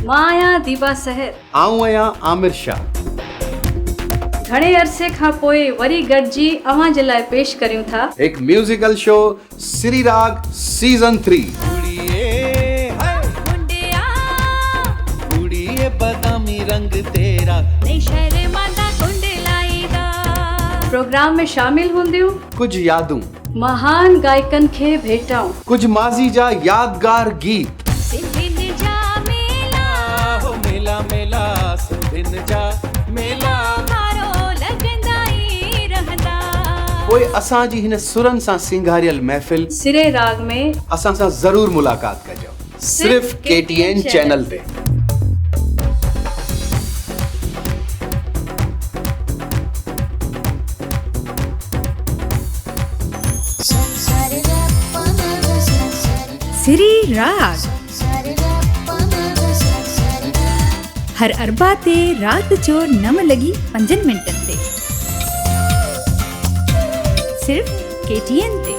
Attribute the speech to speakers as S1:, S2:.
S1: मां आहियां दीबा सहर।
S2: आऊं आहियां आमिर शाह।
S1: घणे अरसे खां पोइ वरी गॾिजी अव्हां जे लाइ पेश करियूं था
S2: एक म्यूजिकल शो सिरी राग सीजन 3।
S3: बादामी रंग तेरा
S1: प्रोग्राम में शामिल हूंदियूं
S2: कुछ यादूं,
S1: महान गायकनि खे भेटाऊं,
S2: कुछ माज़ी जा यादगार गीत,
S3: मेला मेला सिंधियुनि जा मेला
S2: पोइ असां जी हिन सुरनि सां सिंगारियल महफ़िल
S1: सिरे राग में
S2: असां सां ज़रूर मुलाक़ात कजो, सिर्फ़ KTN चैनल ते।
S4: सिरी राग हर अरबा ते रात जो 9 लगी 5 मिनटन ते सिर्फ KTN ते।